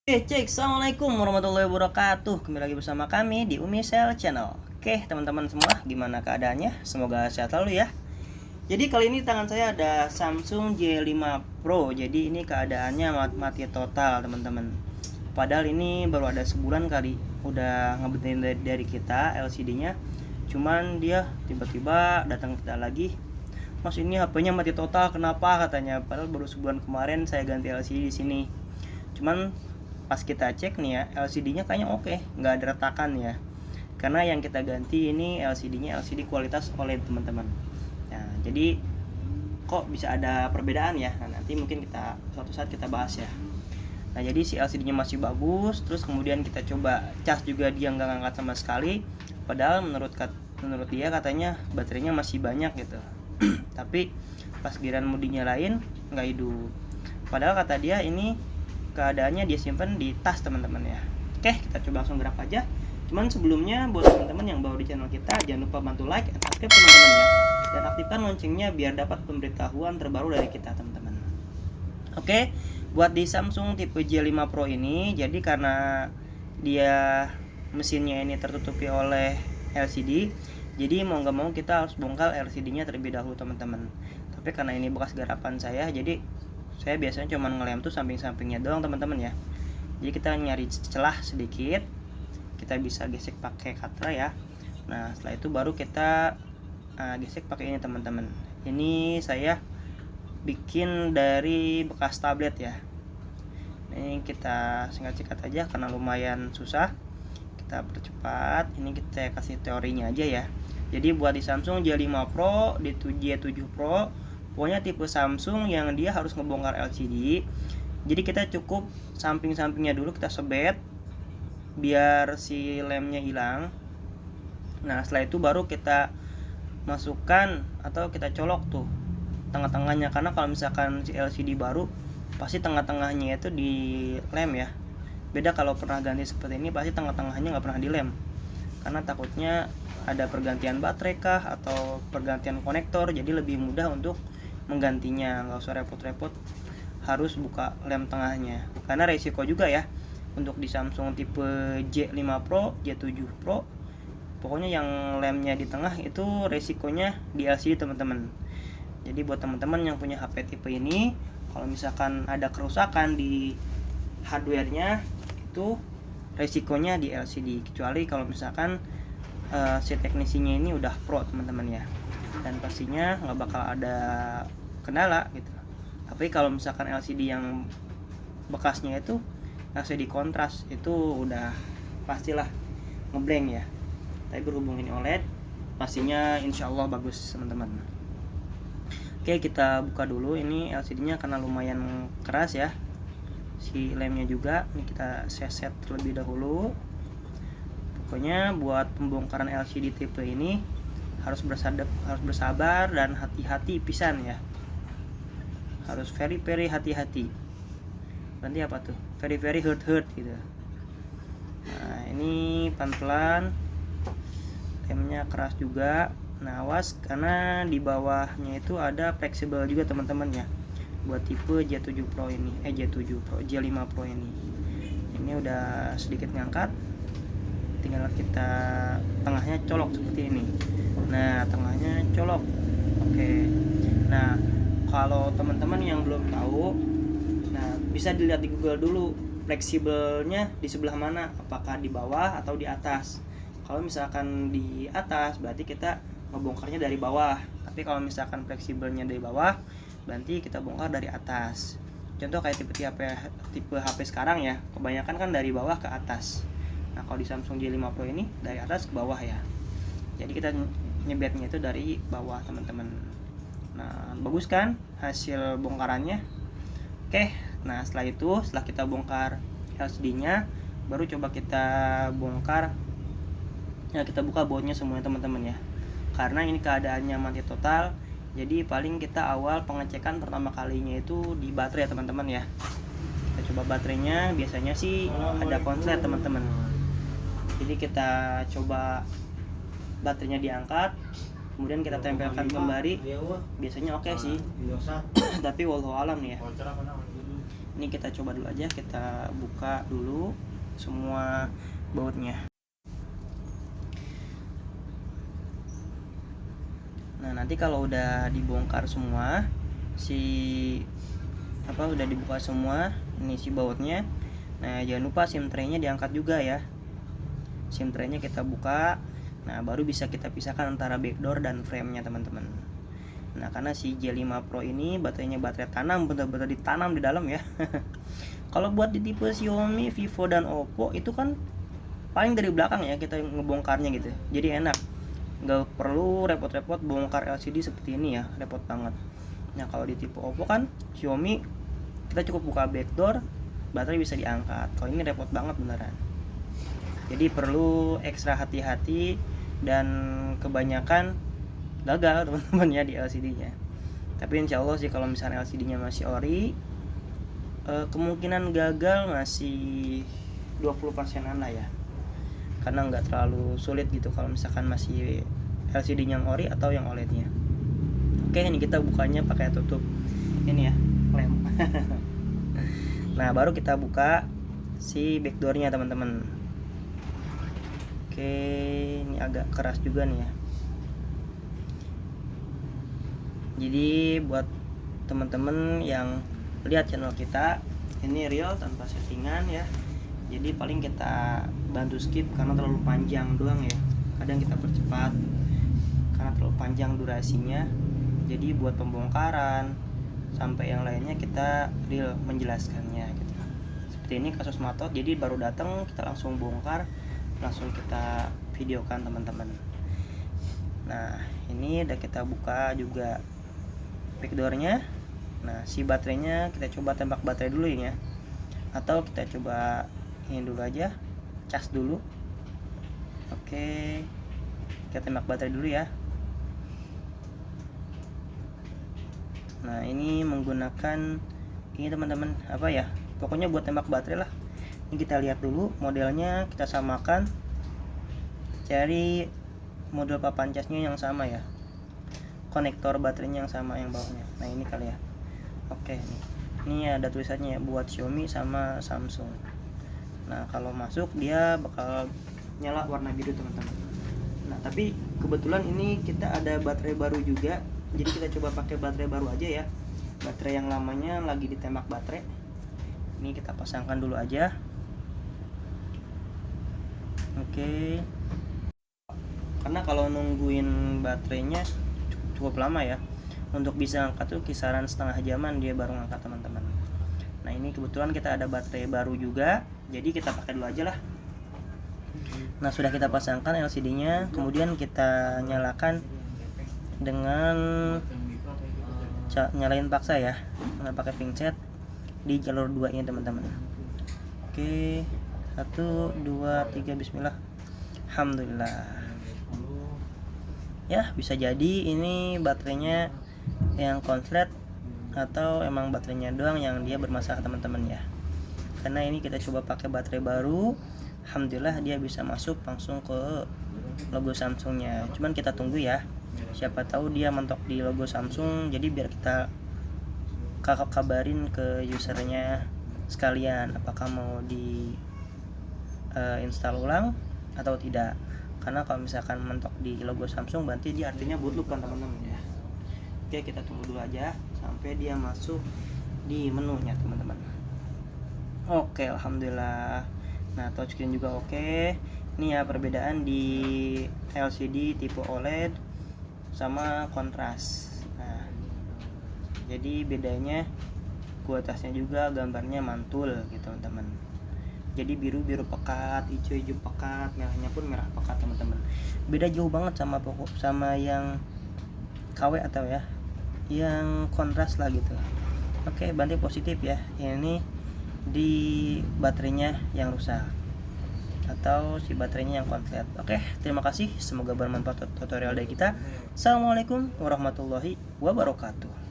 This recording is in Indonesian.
Cek, assalamualaikum warahmatullahi wabarakatuh. Kembali lagi bersama kami di Umisel Channel. Oke, teman-teman semua, gimana keadaannya? Semoga sehat selalu ya. Jadi kali ini di tangan saya ada Samsung J5 Pro. Jadi ini keadaannya mati total, teman-teman. Padahal ini baru ada sebulan kali udah ngebenerin dari kita LCD-nya. Cuman dia tiba-tiba datang kita lagi. Mas, ini HP-nya mati total, kenapa katanya? Padahal baru sebulan kemarin saya ganti LCD di sini. Cuman pas kita cek nih ya, LCD-nya kayaknya oke, nggak ada retakan ya. Karena yang kita ganti ini LCD-nya LCD kualitas OLED, teman-teman. Nah, jadi kok bisa ada perbedaan ya? Nah, nanti mungkin kita suatu saat kita bahas ya. Nah, jadi si LCD-nya masih bagus, terus kemudian kita coba cas juga, dia nggak ngangkat sama sekali. Padahal menurut dia katanya baterainya masih banyak gitu. Tapi pas giliran mau dinyalain nggak hidup. Padahal kata dia ini keadaannya dia simpan di tas, teman-teman ya. Oke, kita coba langsung gerak aja. Cuman sebelumnya buat teman-teman yang baru di channel kita, jangan lupa bantu like dan subscribe, teman-teman ya, dan aktifkan loncengnya biar dapat pemberitahuan terbaru dari kita, teman-teman. Oke, buat di Samsung tipe J5 Pro ini, jadi karena dia mesinnya ini tertutupi oleh LCD, jadi mau nggak mau kita harus bongkar LCD-nya terlebih dahulu, teman-teman. Tapi karena ini bekas garapan saya, jadi saya biasanya cuma ngelem tuh samping-sampingnya doang, teman-teman ya. Jadi kita nyari celah sedikit, kita bisa gesek pakai cutter ya. Nah, setelah itu baru kita gesek pakai ini, teman-teman. Ini saya bikin dari bekas tablet ya. Ini kita singkat-singkat aja karena lumayan susah. Kita percepat. Ini kita kasih teorinya aja ya. Jadi buat di Samsung J5 Pro, di J7 Pro, pokoknya tipe Samsung yang dia harus ngebongkar LCD. Jadi kita cukup samping-sampingnya dulu kita sebet biar si lemnya hilang. Nah, setelah itu baru kita masukkan atau kita colok tuh tengah-tengahnya, karena kalau misalkan si LCD baru pasti tengah-tengahnya itu di lem ya. Beda kalau pernah ganti seperti ini, pasti tengah-tengahnya nggak pernah dilem, karena takutnya ada pergantian baterai kah atau pergantian konektor, jadi lebih mudah untuk menggantinya, nggak usah repot-repot harus buka lem tengahnya. Karena resiko juga ya untuk di Samsung tipe J5 Pro, J7 Pro, pokoknya yang lemnya di tengah itu resikonya di LCD, teman-teman. Jadi buat teman-teman yang punya HP tipe ini, kalau misalkan ada kerusakan di hardware-nya, itu resikonya di LCD, kecuali kalau misalkan si teknisinya ini udah pro, teman-teman ya, dan pastinya nggak bakal ada kendala gitu. Tapi kalau misalkan LCD yang bekasnya itu LCD kontras, itu udah pastilah ngeblank ya. Tapi berhubung ini OLED, pastinya insya Allah bagus, teman-teman. Oke, kita buka dulu ini LCD-nya karena lumayan keras ya, si lemnya juga. Ini kita set terlebih dahulu. Pokoknya buat pembongkaran LCD tipe ini harus bersabar dan hati-hati pisan ya. Harus very hati-hati. Nanti apa tuh? Very hurt gitu. Nah, ini pelan-pelan. Lemnya keras juga. Nah, awas karena di bawahnya itu ada fleksibel juga, teman-teman ya. Buat tipe J7 Pro ini, J7 Pro, J5 Pro ini. Ini udah sedikit ngangkat. Tinggal kita tengahnya colok seperti ini. Nah, tengahnya colok. Oke. Nah, kalau teman-teman yang belum tahu, nah bisa dilihat di Google dulu fleksibelnya di sebelah mana, apakah di bawah atau di atas. Kalau misalkan di atas berarti kita ngebongkarnya dari bawah, tapi kalau misalkan fleksibelnya dari bawah berarti kita bongkar dari atas. Contoh kayak tipe HP sekarang ya, kebanyakan kan dari bawah ke atas. Nah, kalau di Samsung J5 Pro ini dari atas ke bawah ya. Jadi kita nyebetnya itu dari bawah, teman-teman. Nah, bagus kan hasil bongkarannya? Oke, nah setelah kita bongkar LCD-nya, baru coba kita bongkar. Ya, kita buka bautnya semuanya, teman-teman ya. Karena ini keadaannya mati total, jadi paling kita awal pengecekan pertama kalinya itu di baterai ya, teman-teman ya. Kita coba baterainya, biasanya sih ada konslet, teman-teman. Jadi kita coba baterainya diangkat, kemudian kita tempelkan kembali, biasanya oke sih. Tapi wallahu alam nih ya. Ini kita coba dulu aja, kita buka dulu semua bautnya. Nah, nanti kalau udah dibongkar semua, udah dibuka semua, ini si bautnya. Nah, jangan lupa SIM tray-nya diangkat juga ya. SIM tray-nya kita buka. Nah, baru bisa kita pisahkan antara backdoor dan frame-nya, teman-teman. Nah, karena si J5 Pro ini baterainya baterai tanam, benar-benar ditanam di dalam ya. Kalau buat di tipe Xiaomi, Vivo dan Oppo itu kan paling dari belakang ya kita ngebongkarnya gitu. Jadi enak. Nggak perlu repot-repot bongkar LCD seperti ini ya, repot banget. Nah, kalau di tipe Oppo kan Xiaomi kita cukup buka backdoor, baterai bisa diangkat. Kalau ini repot banget beneran. Jadi perlu ekstra hati-hati dan kebanyakan gagal teman-teman ya di LCD-nya. Tapi insya Allah sih kalau misalnya LCD-nya masih ori, kemungkinan gagal masih 20%-an lah ya. Karena nggak terlalu sulit gitu kalau misalkan masih LCD yang ori atau yang OLED-nya. Oke, ini kita bukanya pakai tutup ini ya, lem. Nah, baru kita buka si backdoor-nya teman-teman. Oke, ini agak keras juga nih ya. Jadi buat teman-teman yang lihat channel kita, ini real tanpa settingan ya. Jadi paling kita bantu skip karena terlalu panjang doang ya. Kadang kita percepat karena terlalu panjang durasinya. Jadi buat pembongkaran sampai yang lainnya kita real menjelaskannya gitu. Seperti ini kasus Matot, jadi baru datang kita langsung bongkar, langsung kita videokan teman-teman. Nah, ini udah kita buka juga backdoornya. Nah, si baterainya kita coba tembak baterai dulu ya, atau kita coba ini dulu aja, cas dulu. Oke, kita tembak baterai dulu ya. Nah, ini menggunakan ini teman-teman, apa ya, pokoknya buat tembak baterai lah. Ini kita lihat dulu modelnya, kita samakan, cari model papan casnya yang sama ya, konektor baterainya yang sama yang bawahnya. Nah, ini kali ya. Oke, ini ada tulisannya buat Xiaomi sama Samsung. Nah, kalau masuk dia bakal nyala warna biru teman-teman. Nah, tapi kebetulan ini kita ada baterai baru juga, jadi kita coba pakai baterai baru aja ya. Baterai yang lamanya lagi ditembak baterai. Ini kita pasangkan dulu aja. Oke. Karena kalau nungguin baterainya cukup lama ya. Untuk bisa angkat tuh kisaran setengah jaman dia baru ngangkat teman-teman. Nah, ini kebetulan kita ada baterai baru juga, jadi kita pakai dulu aja lah. Nah, sudah kita pasangkan LCD-nya, kemudian kita nyalakan dengan nyalain paksa ya, dengan pakai pincet di jalur 2 ini teman-teman. Oke, 1, 2, 3, bismillah. Alhamdulillah. Ya, bisa jadi ini baterainya yang konslet atau emang baterainya doang yang dia bermasalah teman-teman ya. Karena ini kita coba pakai baterai baru, alhamdulillah dia bisa masuk langsung ke logo Samsungnya. Cuman kita tunggu ya, siapa tahu dia mentok di logo Samsung, jadi biar kita kabarin ke usernya sekalian apakah mau di install ulang atau tidak. Karena kalau misalkan mentok di logo Samsung berarti dia artinya bootloop kan teman-teman ya. Oke, kita tunggu dulu aja sampai dia masuk di menunya teman-teman. Oke, alhamdulillah. Nah, touchscreen juga oke. Ini ya perbedaan di LCD tipe OLED sama kontras. Nah, jadi bedanya kualitasnya juga gambarnya mantul gitu teman-teman. Jadi biru pekat, hijau pekat, merahnya pun merah pekat teman-teman. Beda jauh banget sama yang KW atau ya yang kontras lah gitu. Oke, berarti positif ya, ini di baterainya yang rusak atau si baterainya yang konslet. Oke, terima kasih, semoga bermanfaat tutorial dari kita. Assalamualaikum warahmatullahi wabarakatuh.